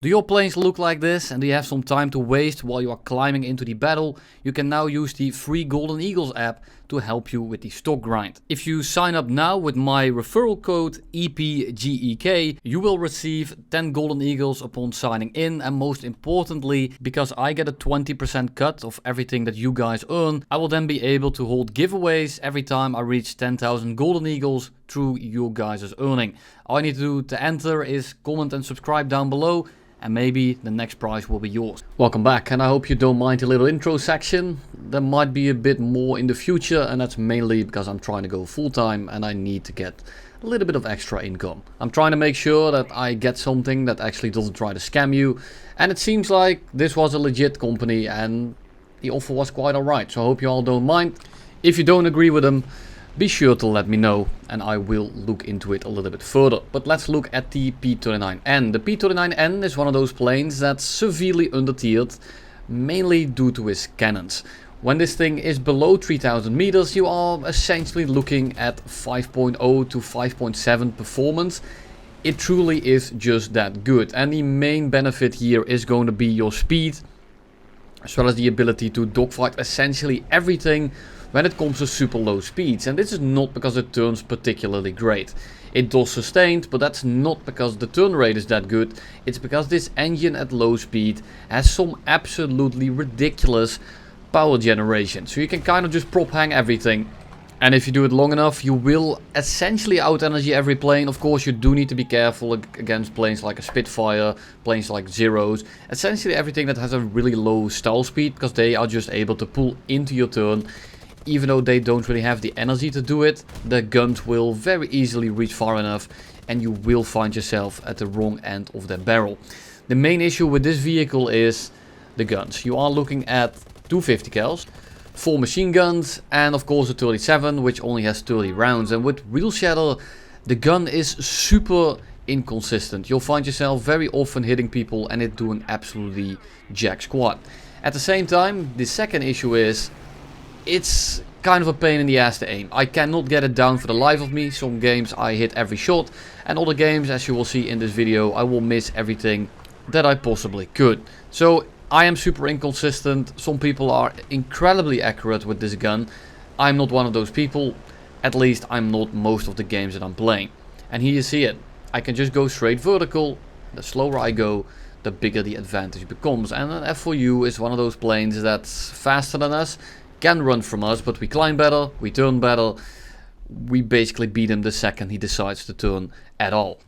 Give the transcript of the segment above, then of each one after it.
Do your planes look like this and do you have some time to waste while you are climbing into the battle? You can now use the free Golden Eagles app to help you with the stock grind. If you sign up now with my referral code EPGEK, you will receive 10 Golden Eagles upon signing in, and most importantly, because I get a 20% cut of everything that you guys earn, I will then be able to hold giveaways every time I reach 10,000 Golden Eagles through you guys' earning. All you need to do to enter is comment and subscribe down below, and maybe the next prize will be yours. Welcome back, and I hope you don't mind the little intro section. There might be a bit more in the future, and that's mainly because I'm trying to go full-time and I need to get a little bit of extra income. I'm trying to make sure that I get something that actually doesn't try to scam you, and it seems like this was a legit company and the offer was quite alright, so I hope you all don't mind. If you don't agree with them, be sure to let me know and I will look into it a little bit further. But let's look at the P-39N. The P-39N is one of those planes that's severely undertiered, mainly due to its cannons. When this thing is below 3000 meters, you are essentially looking at 5.0 to 5.7 performance. It truly is just that good, and the main benefit here is going to be your speed, as well as the ability to dogfight essentially everything when it comes to super low speeds. And this is not because it turns particularly great. It does sustained, but that's not because the turn rate is that good. It's because this engine at low speed has some absolutely ridiculous power generation. So you can kind of just prop hang everything. And if you do it long enough, you will essentially out energy every plane. Of course, you do need to be careful against planes like a Spitfire, planes like Zeros. Essentially everything that has a really low stall speed, because they are just able to pull into your turn. Even though they don't really have the energy to do it, the guns will very easily reach far enough and you will find yourself at the wrong end of the barrel. The main issue with this vehicle is the guns. You are looking at 250 cals, 4 machine guns, and of course a 37, which only has 30 rounds. And with Wheel Shatter, the gun is super inconsistent. You'll find yourself very often hitting people and it doing absolutely jack squat. At the same time, the second issue is it's kind of a pain in the ass to aim. I cannot get it down for the life of me. Some games I hit every shot, and other games, as you will see in this video, I will miss everything that I possibly could. So I am super inconsistent. Some people are incredibly accurate with this gun. I'm not one of those people. At least I'm not most of the games that I'm playing. And here you see it. I can just go straight vertical. The slower I go, the bigger the advantage becomes. And an F4U is one of those planes that's faster than us, can run from us, but we climb better, we turn better. We basically beat him the second he decides to turn at all.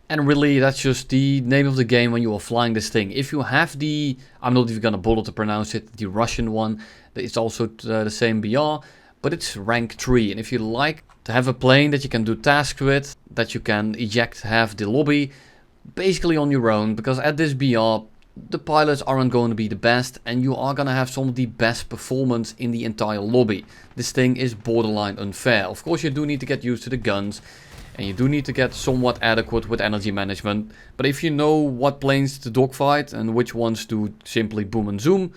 And really, that's just the name of the game when you are flying this thing. If you have the, I'm not even gonna bother to pronounce it, the Russian one, it's also the same BR, but it's rank 3. And if you like to have a plane that you can do tasks with, that you can eject half the lobby, basically on your own, because at this BR, the pilots aren't going to be the best and you are going to have some of the best performance in the entire lobby. This thing is borderline unfair. Of course, you do need to get used to the guns and you do need to get somewhat adequate with energy management. But if you know what planes to dogfight and which ones to simply boom and zoom,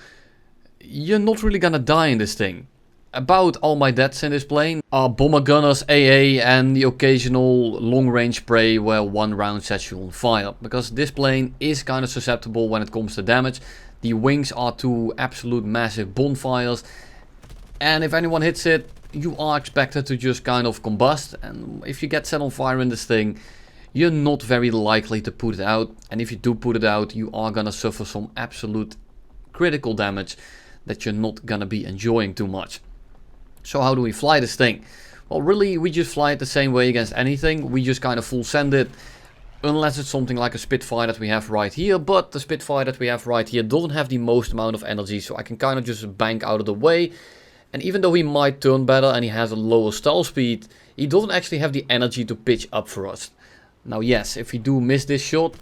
you're not really going to die in this thing. About all my deaths in this plane are bomber gunners, AA, and the occasional long range spray where one round sets you on fire. Because this plane is kind of susceptible when it comes to damage. The wings are two absolute massive bonfires, and if anyone hits it, you are expected to just kind of combust. And if you get set on fire in this thing, you're not very likely to put it out. And if you do put it out, you are gonna suffer some absolute critical damage that you're not gonna be enjoying too much. So how do we fly this thing? Well, really, we just fly it the same way against anything. We just kind of full send it, unless it's something like a Spitfire that we have right here. But the Spitfire that we have right here doesn't have the most amount of energy, so I can kind of just bank out of the way. And even though he might turn better and he has a lower stall speed, he doesn't actually have the energy to pitch up for us. Now yes, if we do miss this shot,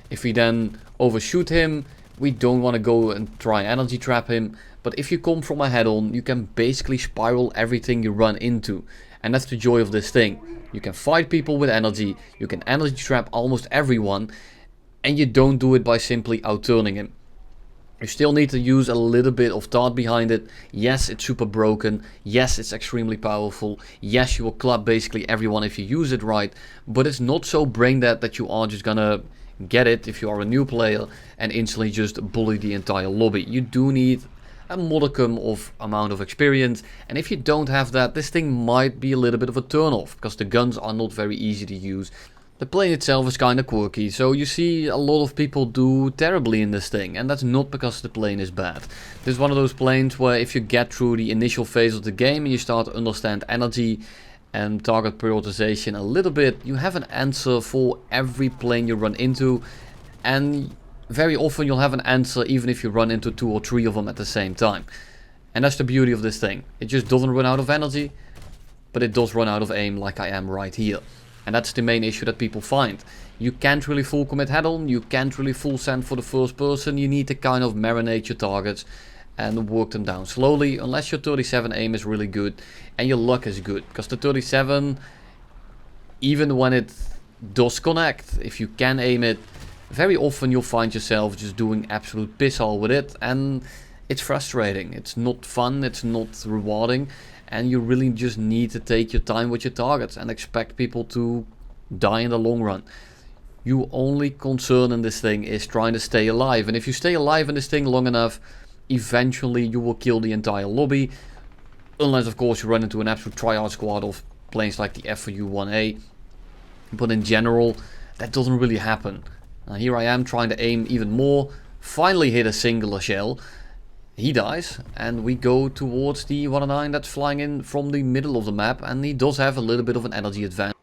if we then overshoot him, we don't want to go and try energy trap him. But if you come from a head-on, you can basically spiral everything you run into. And that's the joy of this thing. You can fight people with energy, you can energy trap almost everyone, and you don't do it by simply out-turning him. You still need to use a little bit of thought behind it. Yes, it's super broken. Yes, it's extremely powerful. Yes, you will club basically everyone if you use it right. But it's not so brain dead that you are just gonna get it if you are a new player, and instantly just bully the entire lobby. You do need a modicum of amount of experience, and if you don't have that, this thing might be a little bit of a turn off, because the guns are not very easy to use. The plane itself is kind of quirky, so you see a lot of people do terribly in this thing, and that's not because the plane is bad. This is one of those planes where if you get through the initial phase of the game and you start to understand energy and target prioritization a little bit, you have an answer for every plane you run into, and very often you'll have an answer even if you run into 2 or 3 of them at the same time. And that's the beauty of this thing. It just doesn't run out of energy, but it does run out of aim, like I am right here. And that's the main issue that people find. You can't really full commit head-on, you can't really full send for the first person, you need to kind of marinate your targets and work them down slowly, unless your 37 aim is really good and your luck is good. Because the 37, even when it does connect, if you can aim it, very often you'll find yourself just doing absolute piss all with it, and it's frustrating, it's not fun, it's not rewarding. And you really just need to take your time with your targets and expect people to die in the long run. Your only concern in this thing is trying to stay alive. And if you stay alive in this thing long enough, eventually you will kill the entire lobby. Unless of course you run into an absolute tryhard squad of planes like the FU-1A. But in general, that doesn't really happen. Now here I am trying to aim even more. Finally hit a singular shell. He dies, and we go towards the 109 that's flying in from the middle of the map, and he does have a little bit of an energy advantage.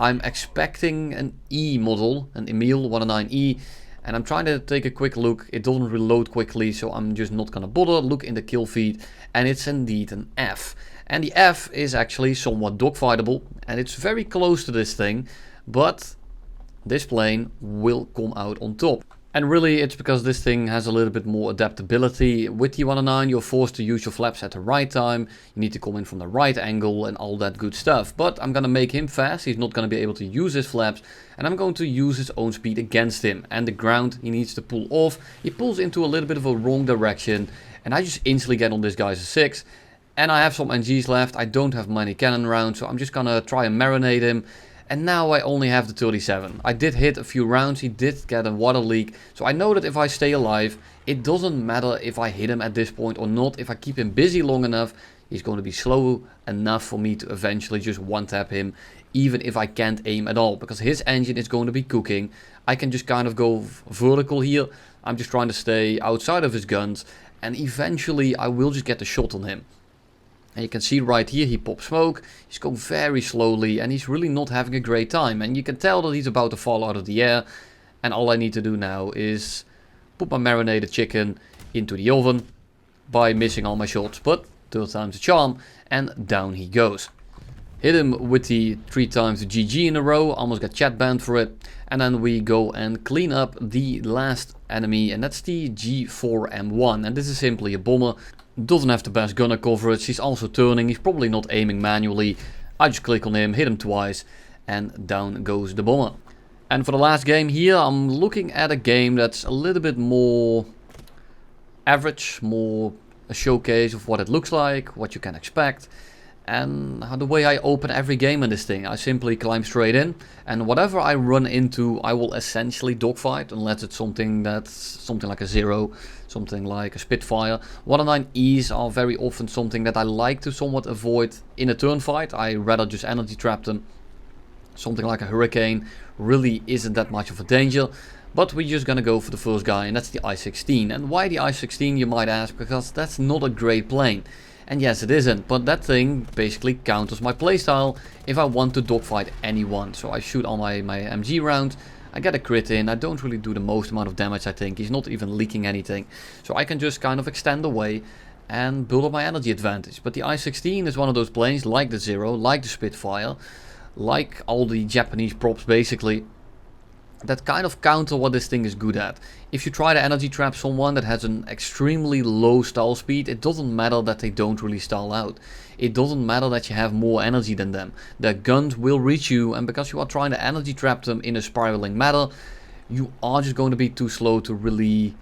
I'm expecting an E model, an Emil 109E, and I'm trying to take a quick look. It doesn't reload quickly, so I'm just not gonna bother. Look in the kill feed, and it's indeed an F. And the F is actually somewhat dogfightable, and it's very close to this thing, but this plane will come out on top. And really it's because this thing has a little bit more adaptability. With the 109 you're forced to use your flaps at the right time, you need to come in from the right angle and all that good stuff. But I'm gonna make him fast, he's not gonna be able to use his flaps, and I'm going to use his own speed against him. And the ground he needs to pull off, he pulls into a little bit of a wrong direction, and I just instantly get on this guy's 6. And I have some NGs left, I don't have many cannon rounds, so I'm just gonna try and marinate him. And now I only have the 37. I did hit a few rounds, he did get a water leak. So I know that if I stay alive, it doesn't matter if I hit him at this point or not. If I keep him busy long enough, he's going to be slow enough for me to eventually just one-tap him. Even if I can't aim at all, because his engine is going to be cooking. I can just kind of go vertical here. I'm just trying to stay outside of his guns. And eventually I will just get the shot on him. And you can see right here, he pops smoke, he's going very slowly, and he's really not having a great time. And you can tell that he's about to fall out of the air. And all I need to do now is put my marinated chicken into the oven by missing all my shots. But third time's a charm, and down he goes. Hit him with the 3 times GG in a row, almost got chat banned for it. And then we go and clean up the last enemy, and that's the G4M1. And this is simply a bomber. Doesn't have the best gunner coverage, he's also turning, he's probably not aiming manually. I just click on him, hit him twice, and down goes the bomber. And for the last game here, I'm looking at a game that's a little bit more average, more a showcase of what it looks like, what you can expect. And the way I open every game in this thing, I simply climb straight in, and whatever I run into I will essentially dogfight, unless it's something like a 0, something like a Spitfire. 109Es are very often something that I like to somewhat avoid in a turn fight. I rather just energy trap them. Something like a Hurricane really isn't that much of a danger. But we're just gonna go for the first guy, and that's the I-16. And why the I-16, you might ask? Because that's not a great plane. And yes, it isn't, but that thing basically counters my playstyle if I want to dogfight anyone. So I shoot all my MG rounds, I get a crit in, I don't really do the most amount of damage I think, he's not even leaking anything. So I can just kind of extend away and build up my energy advantage. But the I-16 is one of those planes, like the 0, like the Spitfire, like all the Japanese props basically, that kind of counter what this thing is good at. If you try to energy trap someone that has an extremely low stall speed, it doesn't matter that they don't really stall out. It doesn't matter that you have more energy than them. Their guns will reach you, and because you are trying to energy trap them in a spiraling manner, you are just going to be too slow to really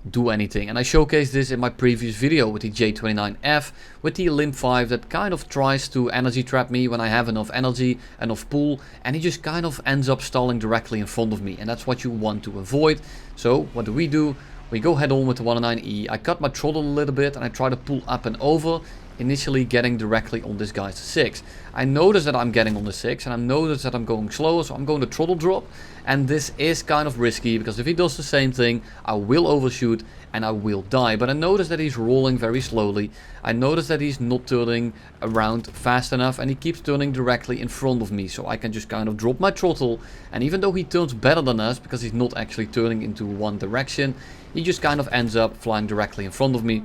do anything. And I showcased this in my previous video with the J29F, with the Limp 5 that kind of tries to energy trap me when I have enough energy, enough pull, and he just kind of ends up stalling directly in front of me, and that's what you want to avoid. So what do? We go head on with the 109E. I cut my throttle a little bit and I try to pull up and over, initially getting directly on this guy's 6. I notice that I'm getting on the 6 and I notice that I'm going slower, so I'm going to throttle drop, and this is kind of risky because if he does the same thing I will overshoot and I will die. But I notice that he's rolling very slowly. I notice that he's not turning around fast enough and he keeps turning directly in front of me, so I can just kind of drop my throttle, and even though he turns better than us because he's not actually turning into one direction, he just kind of ends up flying directly in front of me,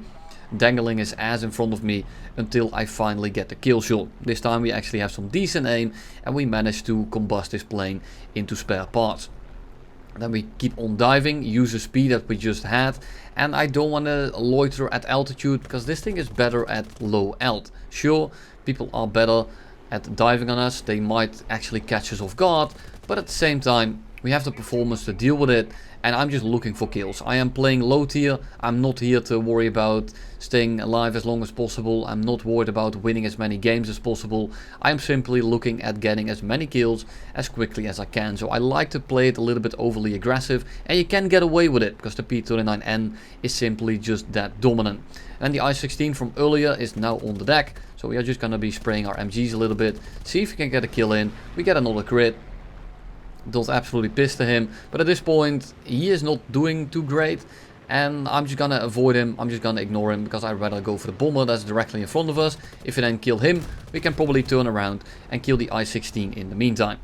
dangling his ass in front of me until I finally get the kill shot. This time we actually have some decent aim and we manage to combust this plane into spare parts. Then we keep on diving, use the speed that we just had, and I don't want to loiter at altitude because this thing is better at low alt. Sure, people are better at diving on us, they might actually catch us off guard, but at the same time we have the performance to deal with it, and I'm just looking for kills. I am playing low tier. I'm not here to worry about staying alive as long as possible. I'm not worried about winning as many games as possible. I'm simply looking at getting as many kills as quickly as I can. So I like to play it a little bit overly aggressive, and you can get away with it because the P-39N is simply just that dominant. And the I-16 from earlier is now on the deck, so we are just gonna be spraying our MGs a little bit, see if we can get a kill in. We get another crit. Does absolutely piss to him, but at this point he is not doing too great, and I'm just gonna avoid him. I'm just gonna ignore him because I'd rather go for the bomber that's directly in front of us. If we then kill him, we can probably turn around and kill the I-16 in the meantime.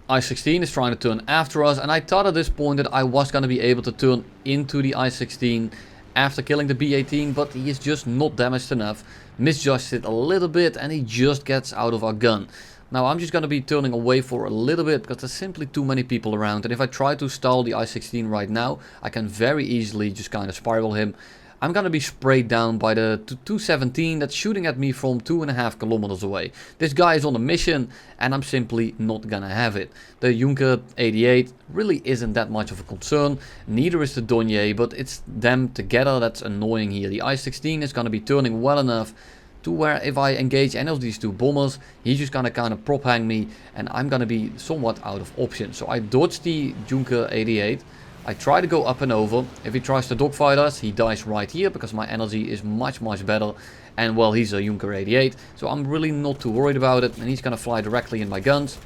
I-16 is trying to turn after us, and I thought at this point that I was gonna be able to turn into the I-16 after killing the B-18, but he is just not damaged enough, misjudged it a little bit, and he just gets out of our gun. Now I'm just going to be turning away for a little bit because there's simply too many people around, and if I try to stall the I-16 right now, I can very easily just kind of spiral him. I'm going to be sprayed down by the 217 that's shooting at me from 2.5 kilometers away. This guy is on a mission and I'm simply not gonna have it. The Junker 88 really isn't that much of a concern, neither is the Dornier, but it's them together that's annoying here. The I-16 is going to be turning well enough to where if I engage any of these two bombers, he's just gonna kind of prop hang me and I'm gonna be somewhat out of options. So I dodge the Junker 88. I try to go up and over. If he tries to dogfight us, he dies right here because my energy is much better. And well, he's a Junker 88, so I'm really not too worried about it, and he's gonna fly directly in my guns.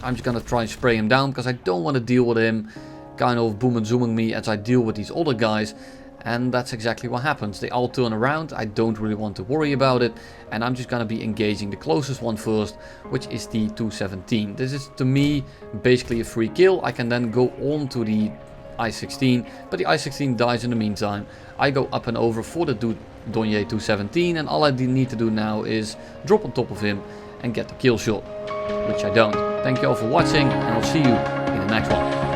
I'm just gonna try and spray him down because I don't want to deal with him kind of boom and zooming me as I deal with these other guys. And that's exactly what happens. They all turn around. I don't really want to worry about it. And I'm just going to be engaging the closest one first, which is the 217. This is to me basically a free kill. I can then go on to the I-16, but the I-16 dies in the meantime. I go up and over for the Dornier 217, and all I need to do now is drop on top of him and get the kill shot, which I don't. Thank you all for watching, and I'll see you in the next one.